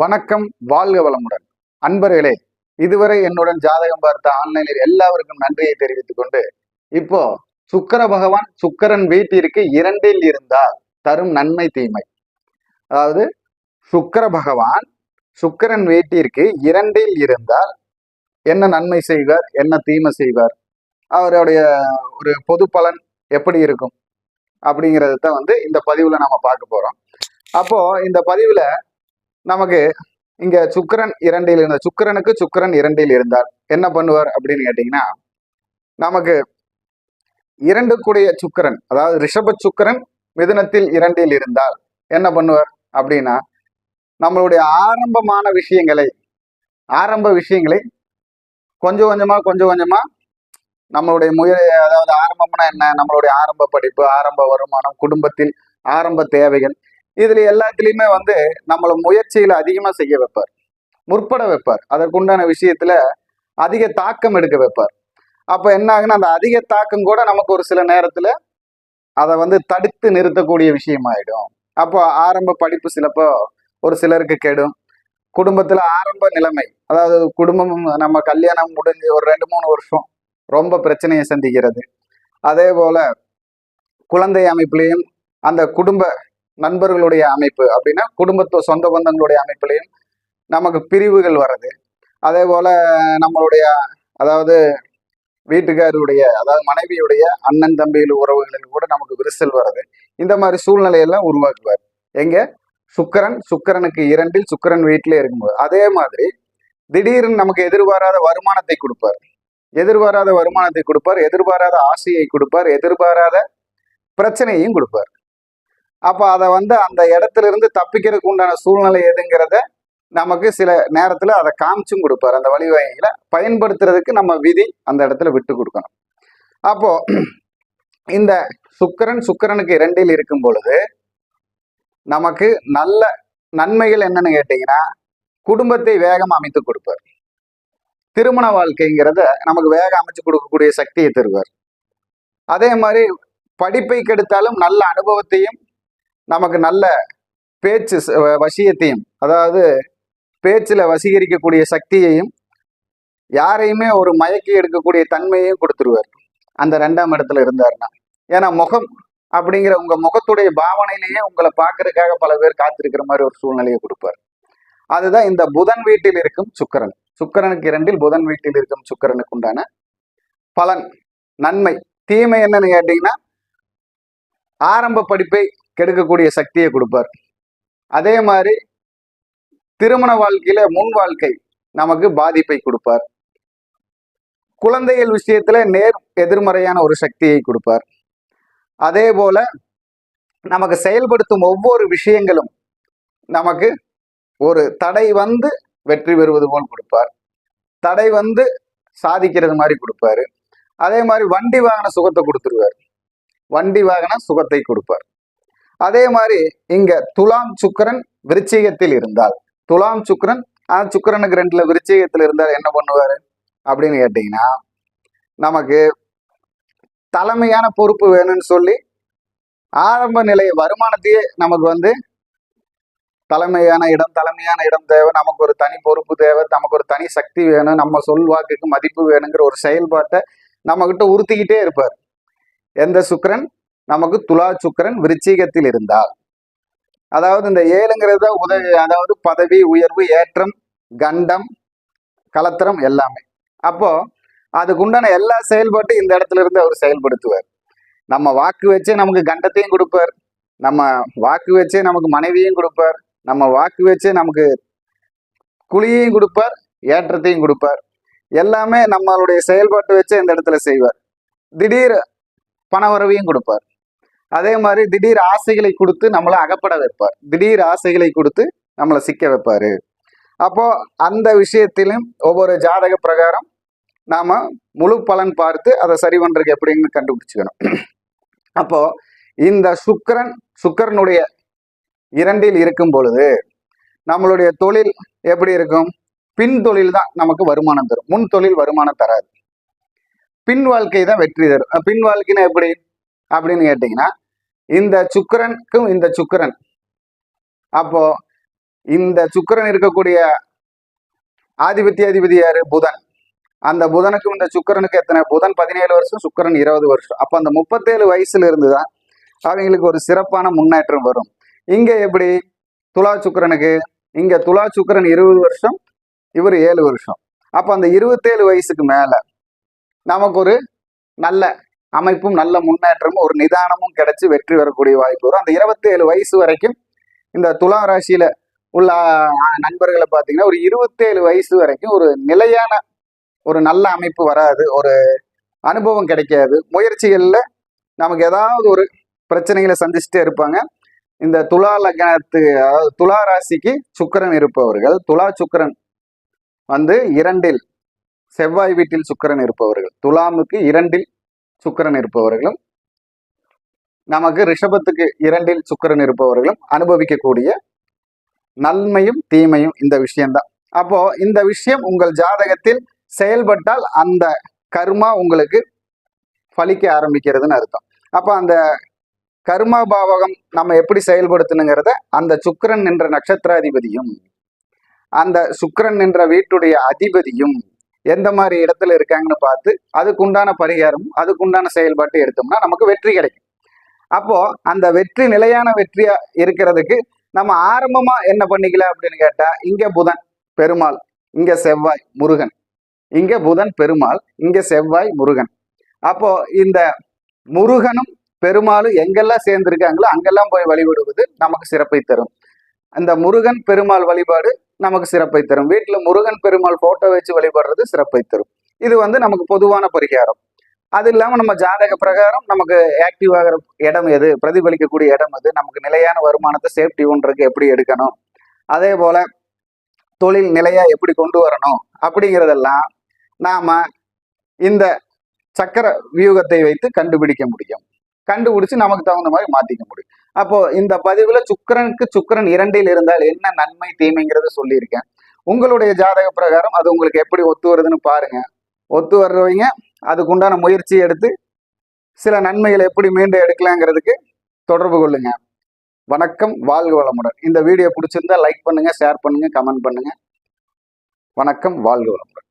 வணக்கம், வாழ்க வளமுடன். அன்பர்களே, இதுவரை என்னுடன் ஜாதகம் பார்த்த ஆன்லைனில் எல்லாருக்கும் நன்றியை தெரிவித்துக் கொண்டு, இப்போ சுக்கிர பகவான் சுக்கிரன் வீட்டிற்கு 2ல் இருந்தால் தரும் நன்மை தீமை. அதாவது சுக்கிர பகவான் சுக்கிரன் வீட்டிற்கு 2ல் இருந்தால் என்ன நன்மை செய்வார், என்ன தீமை செய்வார், அவருடைய ஒரு பொது பலன் எப்படி இருக்கும் அப்படிங்கிறது தான் இந்த பதிவுல நம்ம பார்க்க போறோம். அப்போ இந்த பதிவுல நமக்கு இங்க சுக்கிரன் 2ல் இருந்த சுக்கிரனுக்கு சுக்கிரன் 2ல் இருந்தார் என்ன பண்ணுவார் அப்படின்னு கேட்டீங்கன்னா, நமக்கு 2 கூடிய சுக்கிரன், அதாவது ரிஷப சுக்கிரன் மிதுனத்தில் 2ல் இருந்தால் என்ன பண்ணுவார் அப்படின்னா, நம்மளுடைய ஆரம்ப விஷயங்களை கொஞ்சம் கொஞ்சமா நம்மளுடைய அதாவது ஆரம்பம்னா என்ன, நம்மளுடைய ஆரம்ப படிப்பு, ஆரம்ப வருமானம், குடும்பத்தில் ஆரம்ப தேவைகள், இதுல எல்லாத்துலயுமே நம்மள முயற்சியில அதிகமா செய்ய வைப்பார், முற்பட வைப்பார், அதற்குண்டான விஷயத்துல அதிக தாக்கம் எடுக்க வைப்பார். அப்ப என்ன ஆகுன்னா, அந்த அதிக தாக்கம் கூட நமக்கு ஒரு சில நேரத்துல அதை தடுத்து நிறுத்தக்கூடிய விஷயமாயிடும். அப்போ ஆரம்ப படிப்பு சிலப்போ ஒரு சிலருக்கு கெடும். குடும்பத்துல ஆரம்ப நிலைமை, அதாவது குடும்பம் நம்ம கல்யாணம் முடிஞ்சு ஒரு 2-3 வருஷம் ரொம்ப பிரச்சனையை சந்திக்கிறது. அதே போல குழந்தை அமைப்புலையும் அந்த குடும்ப நண்பர்களுடைய அமைப்பு அப்படின்னா குடும்பத்து சொந்த பந்தங்களுடைய அமைப்புலையும் நமக்கு பிரிவுகள் வர்றது. அதே போல நம்மளுடைய அதாவது வீட்டுக்காருடைய அதாவது மனைவியுடைய அண்ணன் தம்பிகள் உறவுகளில் கூட நமக்கு விரிசல் வர்றது. இந்த மாதிரி சூழ்நிலையெல்லாம் உருவாக்குவார். எங்க சுக்கிரனுக்கு 2ல் சுக்கிரன் வீட்டிலே இருக்கும்போது. அதே மாதிரி திடீர்னு நமக்கு எதிர்பாராத வருமானத்தை கொடுப்பார், எதிர்பாராத ஆசையை கொடுப்பார், எதிர்பாராத பிரச்சனையையும் கொடுப்பார். அப்ப அதை அந்த இடத்துல இருந்து தப்பிக்கிறதுக்கு உண்டான சூழ்நிலை எதுங்கிறத நமக்கு சில நேரத்துல அதை காமிச்சும் கொடுப்பார். அந்த வழிவகைகளை பயன்படுத்துறதுக்கு நம்ம விதி அந்த இடத்துல விட்டு கொடுக்கணும். அப்போ இந்த சுக்கிரனுக்கு 2ல் இருக்கும் பொழுது நமக்கு நல்ல நன்மைகள் என்னன்னு கேட்டீங்கன்னா, குடும்பத்தை வேகம் அமைத்து கொடுப்பார். திருமண வாழ்க்கைங்கிறத நமக்கு வேகம் அமைச்சு கொடுக்கக்கூடிய சக்தியை தருவார். அதே மாதிரி படிப்பை கெடுத்தாலும் நல்ல அனுபவத்தையும், நமக்கு நல்ல பேச்சு வசியத்தையும், அதாவது பேச்சுல வசீகரிக்கக்கூடிய சக்தியையும், யாரையுமே ஒரு மயக்கி எடுக்கக்கூடிய தன்மையையும் கொடுத்துருவார் அந்த 2ஆம் இடத்துல இருந்தாருன்னா. ஏன்னா முகம் அப்படிங்கிற உங்க முகத்துடைய பாவனையிலேயே உங்களை பார்க்கறதுக்காக பல பேர் காத்திருக்கிற மாதிரி ஒரு சூழ்நிலையை கொடுப்பார். அதுதான் இந்த புதன் வீட்டில் இருக்கும் சுக்கிரனுக்கு 2ல் புதன் வீட்டில் இருக்கும் சுக்கிரனுக்கு உண்டான பலன். நன்மை தீமை என்னன்னு கேட்டீங்கன்னா, ஆரம்ப படிப்பை கெடுக்கக்கூடிய சக்தியை கொடுப்பார். அதே மாதிரி திருமண வாழ்க்கையில முன் வாழ்க்கை நமக்கு பாதிப்பை கொடுப்பார். குழந்தைகள் விஷயத்துல எதிர்மறையான ஒரு சக்தியை கொடுப்பார். அதே போல நமக்கு செயல்படுத்தும் ஒவ்வொரு விஷயங்களும் நமக்கு ஒரு தடை வெற்றி பெறுவது போல் கொடுப்பார், தடை சாதிக்கிறது மாதிரி கொடுப்பாரு. அதே மாதிரி வண்டி வாகன சுகத்தை கொடுத்துருவார், வண்டி வாகன சுகத்தை கொடுப்பார். அதே மாதிரி இங்க துலாம் சுக்கிரன் விருச்சிகத்தில் இருந்தால், துலாம் சுக்கிரன் சுக்கிரனுக்கு 2ல விருச்சிகத்தில் இருந்தால் என்ன பண்ணுவாரு அப்படின்னு கேட்டீங்கன்னா, நமக்கு தலைமையான பொறுப்பு வேணும்னு சொல்லி ஆரம்ப நிலை வருமானத்தையே நமக்கு தலைமையான இடம் தேவை, நமக்கு ஒரு தனி பொறுப்பு தேவை, நமக்கு ஒரு தனி சக்தி வேணும், நம்ம சொல்வாக்குக்கு மதிப்பு வேணுங்கிற ஒரு செயல்பாட்டை நம்ம கிட்ட உறுத்திக்கிட்டே இருப்பார். எந்த சுக்கிரன்? நமக்கு துலா சுக்கிரன் விருச்சிகத்தில் இருந்தால். அதாவது இந்த 7ங்கிறத உதவி, அதாவது பதவி உயர்வு, ஏற்றம், கண்டம், கலத்திரம் எல்லாமே. அப்போ அதுக்குண்டான எல்லா செயல்பாட்டையும் இந்த இடத்துல இருந்து அவர் செயல்படுத்துவார். நம்ம வாக்கு வச்சே நமக்கு கண்டத்தையும் கொடுப்பார், நம்ம வாக்கு வச்சே நமக்கு மனைவியும் கொடுப்பார், நம்ம வாக்கு வச்சே நமக்கு குழியையும் கொடுப்பார், ஏற்றத்தையும் கொடுப்பார். எல்லாமே நம்மளுடைய செயல்பாட்டு வச்சே இந்த இடத்துல செய்வார். திடீர் பணவரவையும் கொடுப்பார். அதே மாதிரி திடீர் ஆசைகளை கொடுத்து நம்மளை அகப்பட வைப்பார், திடீர் ஆசைகளை கொடுத்து நம்மளை சிக்க வைப்பாரு. அப்போ அந்த விஷயத்திலும் ஒவ்வொரு ஜாதக பிரகாரம் நாம முழு பலன் பார்த்து அதை சரி பண்றதுக்கு எப்படின்னு கண்டுபிடிச்சுக்கணும். அப்போ இந்த சுக்கிரனுடைய 2ல் இருக்கும் பொழுது நம்மளுடைய தொழில் எப்படி இருக்கும்? பின் தொழில் தான் நமக்கு வருமானம் தரும், முன் தொழில் வருமானம் தராது. பின் வாழ்க்கை தான் வெற்றி தரும். பின் வாழ்க்கைன்னா எப்படி அப்படின்னு கேட்டீங்கன்னா, இந்த சுக்கிரனுக்கும் இந்த சுக்கிரன் அப்போ இந்த சுக்கிரன் இருக்கக்கூடிய ஆதிபத்திய அதிபதி யாரு? புதன். அந்த புதனுக்கும் இந்த சுக்கிரனுக்கு எத்தனை? புதன் 17 வருஷம், சுக்கிரன் 20 வருஷம். அப்ப அந்த 37 வயசுல இருந்துதான் அவங்களுக்கு ஒரு சிறப்பான முன்னேற்றம் வரும். இங்க எப்படி? துலா சுக்கிரனுக்கு இங்க துலா சுக்கிரன் 20 வருஷம், இவர் 7 வருஷம். அப்ப அந்த 27 வயசுக்கு மேல நமக்கு ஒரு நல்ல அமைப்பும் நல்ல முன்னேற்றமும் ஒரு நிதானமும் கிடைச்சு வெற்றி வரக்கூடிய வாய்ப்பு வரும். அந்த 27 வயசு வரைக்கும் இந்த துலா ராசியில உள்ள நண்பர்களை பார்த்தீங்கன்னா ஒரு 27 வயசு வரைக்கும் ஒரு நிலையான ஒரு நல்ல அமைப்பு வராது, ஒரு அனுபவம் கிடைக்காது. முயற்சிகள்ல நமக்கு ஏதாவது ஒரு பிரச்சனைகளை சந்திச்சுட்டே இருப்பாங்க. இந்த துலா லக்னத்துக்கு, அதாவது துலா ராசிக்கு சுக்கிரன் இருப்பவர்கள், துலா சுக்கிரன் வந்து 2ல் செவ்வாய் வீட்டில் சுக்கிரன் இருப்பவர்கள், துலாமுக்கு 2ல் சுக்கிரன் இருப்பவர்களும் நமக்கு ரிஷபத்துக்கு 2ல் சுக்கிரன் இருப்பவர்களும் அனுபவிக்கக்கூடிய நன்மையும் தீமையும் இந்த விஷயம்தான். அப்போ இந்த விஷயம் உங்கள் ஜாதகத்தில் செயல்பட்டால் அந்த கர்மா உங்களுக்கு பலிக்க ஆரம்பிக்கிறதுன்னு அர்த்தம். அப்ப அந்த கர்மா பாவகம் நம்ம எப்படி செயல்படுத்தணுங்கிறத அந்த சுக்கிரன் என்ற நட்சத்திராதிபதியும் அந்த சுக்கிரன் என்ற வீட்டுடைய அதிபதியும் எந்த மாதிரி இடத்துல இருக்காங்கன்னு பார்த்து அதுக்குண்டான பரிகாரம் அதுக்குண்டான செயல்பாட்டை எடுத்தோம்னா நமக்கு வெற்றி கிடைக்கும். அப்போ அந்த வெற்றி நிலையான வெற்றியா இருக்கிறதுக்கு நம்ம ஆரம்பமா என்ன பண்ணிக்கலாம் அப்படின்னு கேட்டா, இங்க புதன் பெருமாள், இங்க செவ்வாய் முருகன், இங்க புதன் பெருமாள், இங்க செவ்வாய் முருகன். அப்போ இந்த முருகனும் பெருமாளும் எங்கெல்லாம் சேர்ந்திருக்காங்களோ அங்கெல்லாம் போய் வழிபடுவது நமக்கு சிறப்பை தரும். அந்த முருகன் பெருமாள் வழிபாடு நமக்கு சிறப்பை தரும். வீட்டுல முருகன் பெருமாள் போட்டோ வச்சு வழிபடுறது சிறப்பை தரும். இது வந்து நமக்கு பொதுவான பரிகாரம். அது இல்லாம நம்ம ஜாதக பிரகாரம் நமக்கு ஆக்டிவ் ஆகிற இடம் எது, பிரதிபலிக்கக்கூடிய இடம் எது, நமக்கு நிலையான வருமானத்தை சேஃப்டி ஒன்றுக்கு எப்படி எடுக்கணும், அதே போல தொழில் நிலையா எப்படி கொண்டு வரணும் அப்படிங்கிறதெல்லாம் நாம இந்த சக்கர வியூகத்தை வைத்து கண்டுபிடிக்க முடியும். கண்டுபிடிச்சு நமக்கு தகுந்த மாதிரி மாத்திக்க முடியும். அப்போ இந்த பதிவுல சுக்கிரனுக்கு சுக்கிரன் 2ல் இருந்தால் என்ன நன்மை தீமைங்கிறத சொல்லியிருக்கேன். உங்களுடைய ஜாதக பிரகாரம் அது உங்களுக்கு எப்படி ஒத்து வருதுன்னு பாருங்க. ஒத்து வர்றவங்க அதுக்குண்டான முயற்சி எடுத்து சில நன்மைகளை எப்படி மீண்டும் எடுக்கலாங்கிறதுக்கு தொடர்பு கொள்ளுங்க. வணக்கம், வாழ்க வளமுடன். இந்த வீடியோ பிடிச்சிருந்தா லைக் பண்ணுங்க, ஷேர் பண்ணுங்க, கமெண்ட் பண்ணுங்க. வணக்கம், வாழ்க வளமுடன்.